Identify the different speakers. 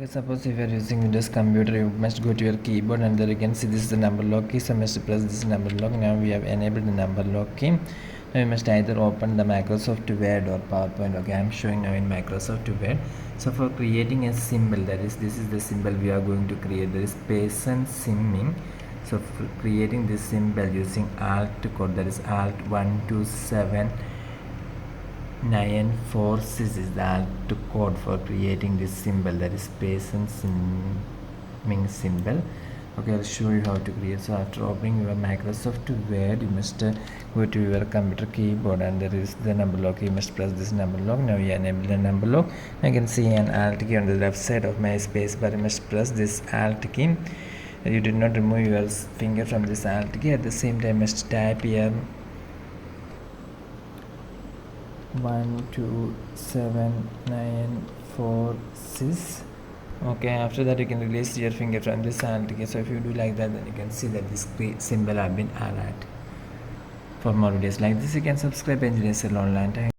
Speaker 1: Okay, suppose if you are using Windows computer, you must go to your keyboard and there you can see this is the number lock key. So must press this number lock. Now we have enabled the number lock key. Now you must either open the Microsoft Word or PowerPoint. Okay, I am showing now in Microsoft Word. So for creating a symbol, that is, this is the symbol we are going to create. There is patient simming. So for creating this symbol using Alt code, that is Alt 127 946 is the alt code for creating this symbol, that is patient simming symbol. Okay, I'll show you how to create. So after opening your Microsoft Word, you must go to your computer keyboard and there is the number lock. You must press this number lock. Now you enable the number lock. I can see an alt key on the left side of my space bar. You must press this alt key. You did not remove your finger from this alt key. At the same time, you must type here 127946. Okay, after that you can release your finger from this alt key. So if you do like that, then you can see that this symbol have been added. For more videos like this, you can subscribe Engineer Cell Online.